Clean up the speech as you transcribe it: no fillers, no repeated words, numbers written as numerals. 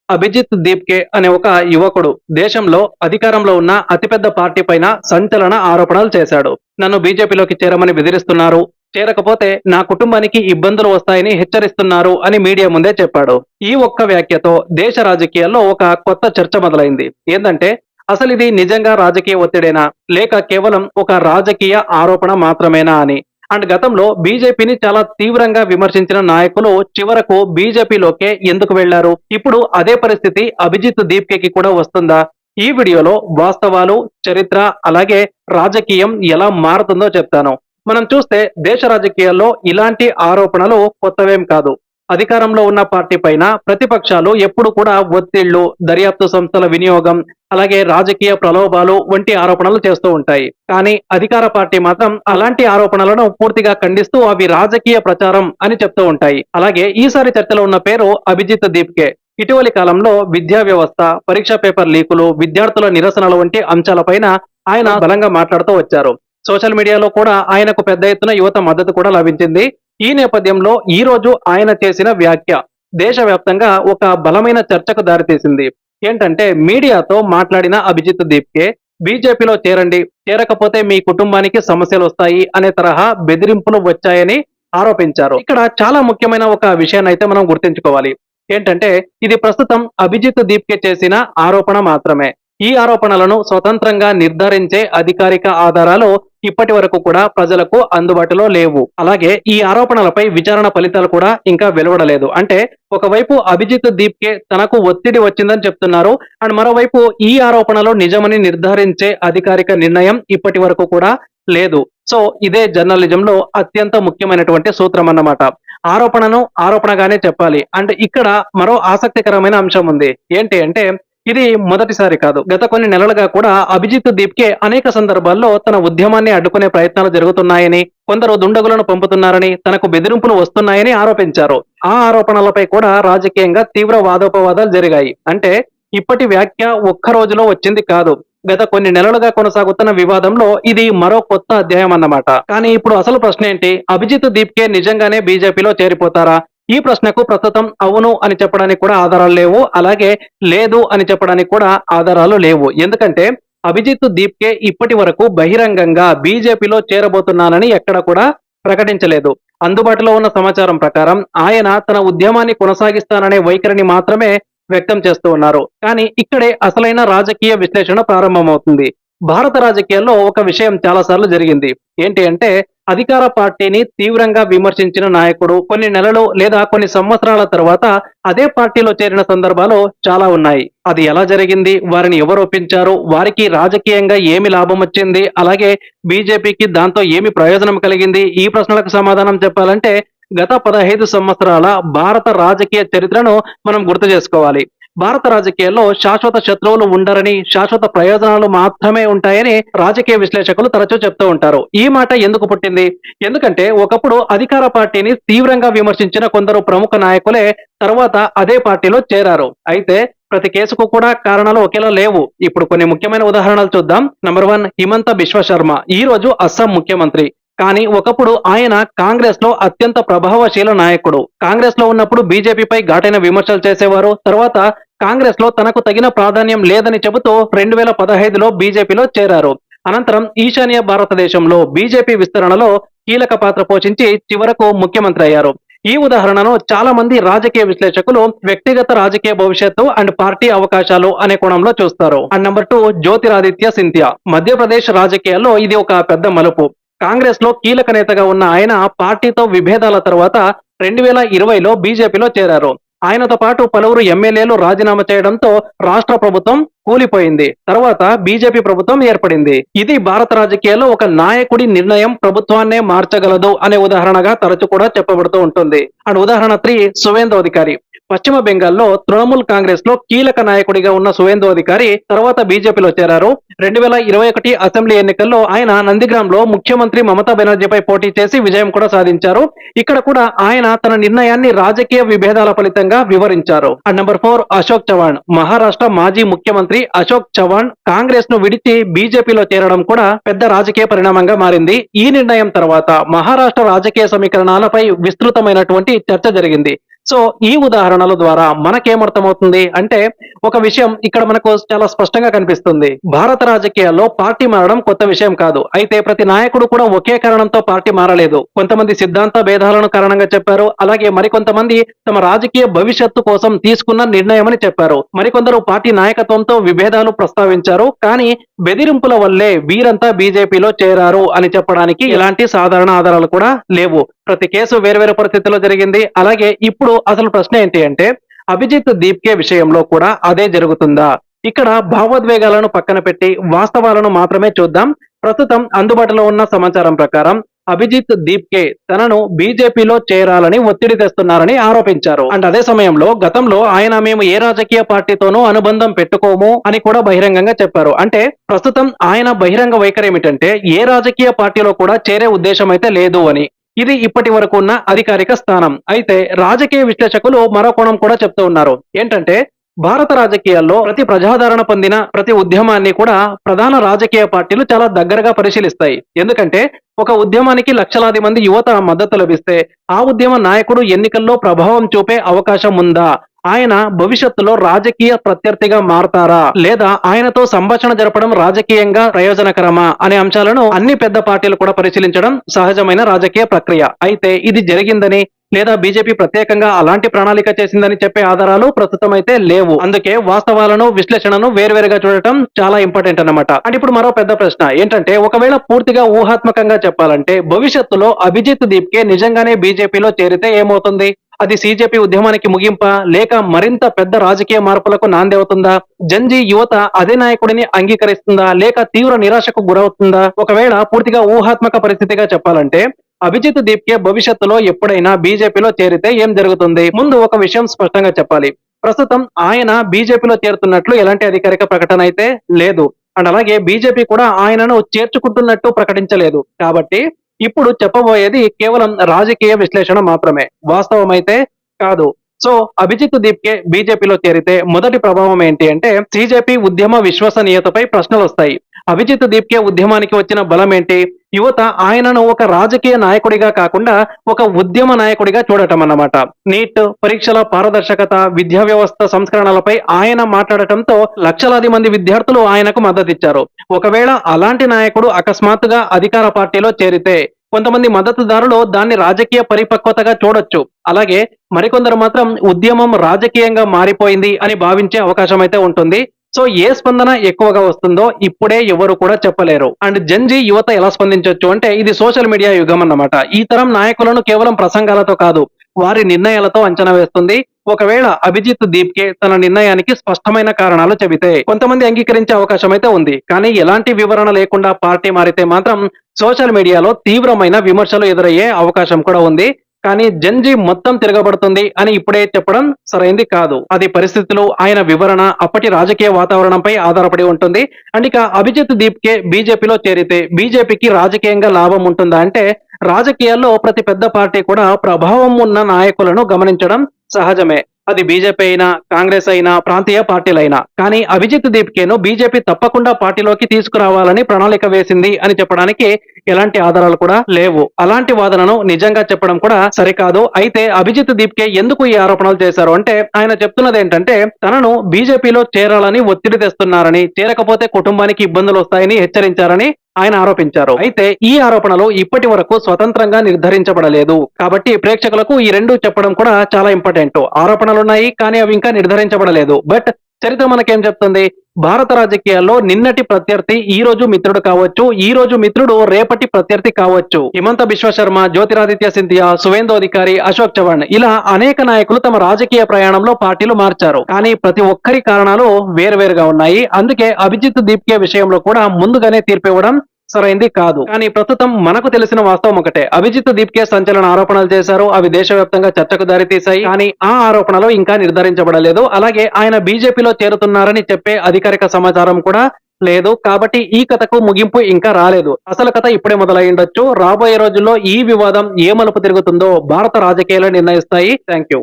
అభిజిత్ దీప్కే అనే ఒక యువకుడు దేశంలో అధికారంలో ఉన్న అతిపెద్ద పార్టీ పైన సంచలన ఆరోపణలు చేశాడు. నన్ను బీజేపీలోకి చేరమని బెదిరిస్తున్నారు. చేరకపోతే నా కుటుంబానికి ఇబ్బందులు వస్తాయని హెచ్చరిస్తున్నారు అని మీడియా ముందే చెప్పాడు. ఈ ఒక్క వ్యాఖ్యతో దేశ రాజకీయాల్లో ఒక కొత్త చర్చ మొదలైంది. ఏందంటే అసలు ఇది నిజంగా రాజకీయ ఒత్తిడేనా? లేక కేవలం ఒక రాజకీయ ఆరోపణ మాత్రమేనా అని. అండ్ గతంలో బీజేపీని చాలా తీవ్రంగా విమర్శించిన నాయకులు చివరకు బీజేపీలోకే ఎందుకు వెళ్లారు? ఇప్పుడు అదే పరిస్థితి అభిజిత్ దీప్కేకి కూడా వస్తుందా? ఈ వీడియోలో వాస్తవాలు, చరిత్ర, అలాగే రాజకీయం ఎలా మారుతుందో చెప్తాను. మనం చూస్తే దేశ రాజకీయాల్లో ఇలాంటి ఆరోపణలు కొత్తవేం కాదు. అధికారంలో ఉన్న పార్టీ పైన ప్రతిపక్షాలు ఎప్పుడు కూడా ఒత్తిళ్లు, దర్యాప్తు సంస్థల వినియోగం, అలాగే రాజకీయ ప్రలోభాలు వంటి ఆరోపణలు చేస్తూ ఉంటాయి. కానీ అధికార పార్టీ మాత్రం అలాంటి ఆరోపణలను పూర్తిగా ఖండిస్తూ అవి రాజకీయ ప్రచారం అని చెప్తూ ఉంటాయి. అలాగే ఈసారి చర్చలో ఉన్న పేరు అభిజిత్ దీప్కే. ఇటీవలి కాలంలో విద్యా వ్యవస్థ, పరీక్షా పేపర్ లీకులు, విద్యార్థుల నిరసనల వంటి అంశాలపైన ఆయన బలంగా మాట్లాడుతూ వచ్చారు. సోషల్ మీడియాలో కూడా ఆయనకు పెద్ద ఎత్తున యువత మద్దతు కూడా లభించింది. ఈ నేపథ్యంలో ఈ రోజు ఆయన చేసిన వ్యాఖ్య దేశవ్యాప్తంగా ఒక బలమైన చర్చకు దారితీసింది. ఏంటంటే మీడియాతో మాట్లాడిన అభిజిత్ దీప్కే బీజేపీలో చేరండి, చేరకపోతే మీ కుటుంబానికి సమస్యలు వస్తాయి అనే తరహా బెదిరింపులు వచ్చాయని ఆరోపించారు. ఇక్కడ చాలా ముఖ్యమైన ఒక విషయాన్ని అయితే మనం గుర్తుంచుకోవాలి. ఏంటంటే ఇది ప్రస్తుతం అభిజిత్ దీప్కే చేసిన ఆరోపణ మాత్రమే. ఈ ఆరోపణలను స్వతంత్రంగా నిర్ధారించే అధికారిక ఆధారాలు ఇప్పటి వరకు కూడా ప్రజలకు అందుబాటులో లేవు. అలాగే ఈ ఆరోపణలపై విచారణ ఫలితాలు కూడా ఇంకా వెలువడలేదు. అంటే ఒకవైపు అభిజిత్ దీప్కే తనకు ఒత్తిడి వచ్చిందని చెప్తున్నారు. అండ్ మరోవైపు ఈ ఆరోపణలు నిజమని నిర్ధారించే అధికారిక నిర్ణయం ఇప్పటి వరకు కూడా లేదు. సో ఇదే జర్నలిజంలో అత్యంత ముఖ్యమైనటువంటి సూత్రం అన్నమాట. ఆరోపణను ఆరోపణగానే చెప్పాలి. అండ్ ఇక్కడ మరో ఆసక్తికరమైన అంశం ఉంది. ఏంటి అంటే ఇది మొదటిసారి కాదు. గత కొన్ని నెలలుగా కూడా అభిజిత్ దీప్కే అనేక సందర్భాల్లో తన ఉద్యమాన్ని అడ్డుకునే ప్రయత్నాలు జరుగుతున్నాయని, కొందరు దుండగులను పంపుతున్నారని, తనకు బెదిరింపులు వస్తున్నాయని ఆరోపించారు. ఆ ఆరోపణలపై కూడా రాజకీయంగా తీవ్ర వాదోపవాదాలు జరిగాయి. అంటే ఇప్పటి వ్యాఖ్య ఒక్క రోజులో వచ్చింది కాదు. గత కొన్ని నెలలుగా కొనసాగుతున్న వివాదంలో ఇది మరో కొత్త అధ్యాయం అన్నమాట. కానీ ఇప్పుడు అసలు ప్రశ్న ఏంటి? అభిజిత్ దీప్కే నిజంగానే బీజేపీలో చేరిపోతారా? ఈ ప్రశ్నకు ప్రస్తుతం అవును అని చెప్పడానికి కూడా ఆధారాలు లేవు. అలాగే లేదు అని చెప్పడానికి కూడా ఆధారాలు లేవు. ఎందుకంటే అభిజిత్ దీప్కే ఇప్పటి వరకు బహిరంగంగా బీజేపీలో చేరబోతున్నానని ఎక్కడ కూడా ప్రకటించలేదు. అందుబాటులో ఉన్న సమాచారం ప్రకారం ఆయన తన ఉద్యమాన్ని కొనసాగిస్తాననే వైఖరిని మాత్రమే వ్యక్తం చేస్తూ ఉన్నారు. కానీ ఇక్కడే అసలైన రాజకీయ విశ్లేషణ ప్రారంభమవుతుంది. భారత రాజకీయాల్లో ఒక విషయం చాలా సార్లు జరిగింది. ఏంటి అంటే అధికార పార్టీని తీవ్రంగా విమర్శించిన నాయకుడు కొన్ని నెలలు లేదా కొన్ని సంవత్సరాల తర్వాత అదే పార్టీలో చేరిన సందర్భాలు చాలా ఉన్నాయి. అది ఎలా జరిగింది? వారిని ఎవరు ఒప్పించారు? వారికి రాజకీయంగా ఏమి లాభం వచ్చింది? అలాగే బీజేపీకి దాంతో ఏమి ప్రయోజనం కలిగింది? ఈ ప్రశ్నలకు సమాధానం చెప్పాలంటే గత 15 సంవత్సరాల భారత రాజకీయ చరిత్రను మనం గుర్తు చేసుకోవాలి. భారత రాజకీయాల్లో శాశ్వత శత్రువులు ఉండరని, శాశ్వత ప్రయోజనాలు మాత్రమే ఉంటాయని రాజకీయ విశ్లేషకులు తరచూ చెప్తూ ఉంటారు. ఈ మాట ఎందుకు పుట్టింది? ఎందుకంటే ఒకప్పుడు అధికార పార్టీని తీవ్రంగా విమర్శించిన కొందరు ప్రముఖ నాయకులే తర్వాత అదే పార్టీలో చేరారు. అయితే ప్రతి కేసుకు కూడా కారణాలు ఒకేలా లేవు. ఇప్పుడు కొన్ని ముఖ్యమైన ఉదాహరణలు చూద్దాం. నంబర్ 1, హిమంత బిశ్వ శర్మ ఈ రోజు అస్సాం ముఖ్యమంత్రి. కానీ ఒకప్పుడు ఆయన కాంగ్రెస్ లో అత్యంత ప్రభావశీల నాయకుడు. కాంగ్రెస్ లో ఉన్నప్పుడు బీజేపీపై ఘాటైన విమర్శలు చేసేవారు. తర్వాత కాంగ్రెస్ లో తనకు తగిన ప్రాధాన్యం లేదని చెబుతూ 2015లో బీజేపీలో చేరారు. అనంతరం ఈశాన్య భారతదేశంలో బీజేపీ విస్తరణలో కీలక పాత్ర పోషించి చివరకు ముఖ్యమంత్రి అయ్యారు. ఈ ఉదాహరణను చాలా మంది రాజకీయ విశ్లేషకులు వ్యక్తిగత రాజకీయ భవిష్యత్తు అండ్ పార్టీ అవకాశాలు అనే కోణంలో చూస్తారు. And number 2, Jyotiraditya Scindia. మధ్యప్రదేశ్ రాజకీయాల్లో ఇది ఒక పెద్ద మలుపు. కాంగ్రెస్ లో కీలక నేతగా ఉన్న ఆయన పార్టీతో విభేదాల తర్వాత 2020లో బీజేపీలో చేరారు. ఆయనతో పాటు పలువురు ఎమ్మెల్యేలు రాజీనామా చేయడంతో రాష్ట్ర ప్రభుత్వం కూలిపోయింది. తర్వాత బీజేపీ ప్రభుత్వం ఏర్పడింది. ఇది భారత రాజకీయాల్లో ఒక నాయకుడి నిర్ణయం ప్రభుత్వాన్నే మార్చగలదు అనే ఉదాహరణగా తరచు కూడా చెప్పబడుతూ ఉంటుంది. అండ్ ఉదాహరణ 3, సువేందు అధికారి. పశ్చిమ బెంగాల్లో తృణమూల్ కాంగ్రెస్ లో కీలక నాయకుడిగా ఉన్న సువేందు అధికారి తర్వాత బీజేపీలో చేరారు. 2021 అసెంబ్లీ ఎన్నికల్లో ఆయన నందిగ్రామ్ లో ముఖ్యమంత్రి మమతా బెనర్జీపై పోటీ చేసి విజయం కూడా సాధించారు. ఇక్కడ కూడా ఆయన తన నిర్ణయాన్ని రాజకీయ విభేదాల ఫలితంగా వివరించారు. And number 4, Ashok Chavan. మహారాష్ట్ర మాజీ ముఖ్యమంత్రి అశోక్ చవాణ్ కాంగ్రెస్ ను విడిచి బీజేపీలో చేరడం కూడా పెద్ద రాజకీయ పరిణామంగా మారింది. ఈ నిర్ణయం తర్వాత మహారాష్ట్ర రాజకీయ సమీకరణాలపై విస్తృతమైనటువంటి చర్చ జరిగింది. సో ఈ ఉదాహరణల ద్వారా మనకేమర్థమవుతుంది అంటే ఒక విషయం ఇక్కడ మనకు చాలా స్పష్టంగా కనిపిస్తుంది. భారత రాజకీయాల్లో పార్టీ మారడం కొత్త విషయం కాదు. అయితే ప్రతి నాయకుడు కూడా ఒకే కారణంతో పార్టీ మారలేదు. కొంతమంది సిద్ధాంత భేదాలను కారణంగా చెప్పారు. అలాగే మరికొంతమంది తమ రాజకీయ భవిష్యత్తు కోసం తీసుకున్న నిర్ణయమని చెప్పారు. మరికొందరు పార్టీ నాయకత్వంతో విభేదాలు ప్రస్తావించారు. కానీ బెదిరింపుల వల్లే వీరంతా బీజేపీలో చేరారు అని చెప్పడానికి ఎలాంటి సాధారణ ఆధారాలు కూడా లేవు. ప్రతి కేసు వేర్వేరు పరిస్థితుల్లో జరిగింది. అలాగే ఇప్పుడు అసలు ప్రశ్న ఏంటి అంటే అభిజిత్ దీప్కే విషయంలో కూడా అదే జరుగుతుందా? ఇక్కడ భావోద్వేగాలను పక్కన పెట్టి వాస్తవాలను మాత్రమే చూద్దాం. ప్రస్తుతం అందుబాటులో ఉన్న సమాచారం ప్రకారం అభిజిత్ దీప్కే తనను బీజేపీలో చేరాలని ఒత్తిడి తెస్తున్నారని ఆరోపించారు. అండ్ అదే సమయంలో గతంలో ఆయన మేము ఏ రాజకీయ పార్టీతోనూ అనుబంధం పెట్టుకోము అని కూడా బహిరంగంగా చెప్పారు. అంటే ప్రస్తుతం ఆయన బహిరంగ వైఖరి ఏమిటంటే ఏ రాజకీయ పార్టీలో కూడా చేరే ఉద్దేశం అయితే లేదు అని. ఇది ఇప్పటి వరకు ఉన్న అధికారిక స్థానం. అయితే రాజకీయ విశ్లేషకులు మరో కోణం కూడా చెప్తూ ఉన్నారు. ఏంటంటే భారత రాజకీయాల్లో ప్రతి ప్రజాదరణ పొందిన ప్రతి ఉద్యమాన్ని కూడా ప్రధాన రాజకీయ పార్టీలు చాలా దగ్గరగా పరిశీలిస్తాయి. ఎందుకంటే ఒక ఉద్యమానికి లక్షలాది మంది యువత మద్దతు లభిస్తే ఆ ఉద్యమ నాయకుడు ఎన్నికల్లో ప్రభావం చూపే అవకాశం ఉందా, ఆయన భవిష్యత్తులో రాజకీయ ప్రత్యర్థిగా మారతారా, లేదా ఆయనతో సంభాషణ జరపడం రాజకీయంగా ప్రయోజనకరమా అనే అంశాలను అన్ని పెద్ద పార్టీలు కూడా పరిశీలించడం సహజమైన రాజకీయ ప్రక్రియ. అయితే ఇది జరిగిందని లేదా బీజేపీ ప్రత్యేకంగా అలాంటి ప్రణాళిక చేసిందని చెప్పే ఆధారాలు ప్రస్తుతం అయితే లేవు. అందుకే వాస్తవాలను విశ్లేషణను వేర్వేరుగా చూడటం చాలా ఇంపార్టెంట్ అన్నమాట. అండ్ ఇప్పుడు మరో పెద్ద ప్రశ్న ఏంటంటే ఒకవేళ పూర్తిగా ఊహాత్మకంగా చెప్పాలంటే భవిష్యత్తులో అభిజిత్ దీప్కే నిజంగానే బీజేపీలో చేరితే ఏమవుతుంది? అది సీజేపీ ఉద్యమానికి ముగింపా, లేక మరింత పెద్ద రాజకీయ మార్పులకు నాంది అవుతుందా? జంజీ యువత అదే నాయకుడిని అంగీకరిస్తుందా, లేక తీవ్ర నిరాశకు గురవుతుందా? ఒకవేళ పూర్తిగా ఊహాత్మక పరిస్థితిగా చెప్పాలంటే అభిజిత్ దీప్కే భవిష్యత్తులో ఎప్పుడైనా బీజేపీలో చేరితే ఏం జరుగుతుంది? ముందు ఒక విషయం స్పష్టంగా చెప్పాలి. ప్రస్తుతం ఆయన బీజేపీలో చేరుతున్నట్లు ఎలాంటి అధికారిక ప్రకటన అయితే లేదు. అండ్ అలాగే బీజేపీ కూడా ఆయనను చేర్చుకుంటున్నట్టు ప్రకటించలేదు. కాబట్టి ఇప్పుడు చెప్పబోయేది కేవలం రాజకీయ విశ్లేషణ మాత్రమే, వాస్తవమైతే కాదు. సో అభిజిత్ దీప్కే బీజేపీలో చేరితే మొదటి ప్రభావం ఏంటి అంటే సీజేపీ ఉద్యమ విశ్వసనీయతపై ప్రశ్నలు వస్తాయి. అభిజిత్ దీప్కే ఉద్యమానికి వచ్చిన బలం ఏంటి? యువత ఆయనను ఒక రాజకీయ నాయకుడిగా కాకుండా ఒక ఉద్యమ నాయకుడిగా చూడటం అన్నమాట. నీట్ పరీక్షల పారదర్శకత, విద్యా వ్యవస్థ సంస్కరణలపై ఆయన మాట్లాడటంతో లక్షలాది మంది విద్యార్థులు ఆయనకు మద్దతిచ్చారు. ఒకవేళ అలాంటి నాయకుడు అకస్మాత్తుగా అధికార పార్టీలో చేరితే కొంతమంది మద్దతుదారులు దాన్ని రాజకీయ పరిపక్వతగా చూడొచ్చు. అలాగే మరికొందరు మాత్రం ఉద్యమం రాజకీయంగా మారిపోయింది అని భావించే అవకాశం అయితే ఉంటుంది. సో ఏ స్పందన ఎక్కువగా వస్తుందో ఇప్పుడే ఎవరు కూడా చెప్పలేరు. అండ్ జంజీ యువత ఎలా స్పందించవచ్చు అంటే ఇది సోషల్ మీడియా యుగం అన్నమాట. ఈ తరం నాయకులను కేవలం ప్రసంగాలతో కాదు, వారి నిర్ణయాలతో అంచనా వేస్తుంది. ఒకవేళ అభిజిత్ దీప్కే తన నిర్ణయానికి స్పష్టమైన కారణాలు చెబితే కొంతమంది అంగీకరించే అవకాశం అయితే ఉంది. కానీ ఎలాంటి వివరణ లేకుండా పార్టీ మారితే మాత్రం సోషల్ మీడియాలో తీవ్రమైన విమర్శలు ఎదురయ్యే అవకాశం కూడా ఉంది. కానీ జంజీ మొత్తం తిరగబడుతుంది అని ఇప్పుడే చెప్పడం సరైంది కాదు. అది పరిస్థితులు, ఆయన వివరణ, అప్పటి రాజకీయ వాతావరణంపై ఆధారపడి ఉంటుంది. అండ్ ఇక అభిజిత్ దీప్కే బీజేపీలో చేరితే బీజేపీకి రాజకీయంగా లాభం ఉంటుందా అంటే రాజకీయాల్లో ప్రతి పెద్ద పార్టీ కూడా ప్రభావం ఉన్న నాయకులను గమనించడం సహజమే. అది బీజేపీ అయినా, కాంగ్రెస్ అయినా, ప్రాంతీయ పార్టీలైనా. కానీ అభిజిత్ దీప్కేను బీజేపీ తప్పకుండా పార్టీలోకి తీసుకురావాలని ప్రణాళిక వేసింది అని చెప్పడానికి ఎలాంటి ఆధారాలు కూడా లేవు. అలాంటి వాదనను నిజంగా చెప్పడం కూడా సరికాదు. అయితే అభిజిత్ దీప్కే ఎందుకు ఈ ఆరోపణలు చేశారు అంటే ఆయన చెప్తున్నది ఏంటంటే తనను బీజేపీలో చేరాలని ఒత్తిడి తెస్తున్నారని, చేరకపోతే కుటుంబానికి ఇబ్బందులు వస్తాయని హెచ్చరించారని ఆయన ఆరోపించారు. అయితే ఈ ఆరోపణలు ఇప్పటి వరకు స్వతంత్రంగా నిర్ధారించబడలేదు. కాబట్టి ప్రేక్షకులకు ఈ రెండు చెప్పడం కూడా చాలా ఇంపార్టెంట్. ఆరోపణలున్నాయి, కానీ అవి ఇంకా నిర్ధారించబడలేదు. బట్ చరిత్ర మనకేం చెప్తుంది? భారత రాజకీయాల్లో నిన్నటి ప్రత్యర్థి ఈ రోజు మిత్రుడు కావచ్చు, ఈ రోజు మిత్రుడు రేపటి ప్రత్యర్థి కావచ్చు. హిమంత బిశ్వ శర్మ, జ్యోతిరాదిత్య సింధియా, సువేందు అధికారి, అశోక్ చవాన్ ఇలా అనేక నాయకులు తమ రాజకీయ ప్రయాణంలో పార్టీలు మార్చారు. కానీ ప్రతి ఒక్కరి కారణాలు వేరువేరుగా ఉన్నాయి. అందుకే అభిజిత్ దీప్కే విషయంలో కూడా ముందుగానే తీర్పు ఇవ్వడం సరైంది కాదు. కానీ ప్రస్తుతం మనకు తెలిసిన వాస్తవం ఒకటే, అభిజిత్ దీప్కే సంచలన ఆరోపణలు చేశారు. అవి దేశవ్యాప్తంగా చర్చకు దారితీశాయి. కానీ ఆ ఆరోపణలు ఇంకా నిర్ధారించబడలేదు. అలాగే ఆయన బీజేపీలో చేరుతున్నారని చెప్పే అధికారిక సమాచారం కూడా లేదు. కాబట్టి ఈ కథకు ముగింపు ఇంకా రాలేదు. అసలు కథ ఇప్పుడే మొదలయ్యుండొచ్చు. రాబోయే రోజుల్లో ఈ వివాదం ఏ మలుపు తిరుగుతుందో భారత రాజకీయాలు నిర్ణయిస్తాయి. Thank you.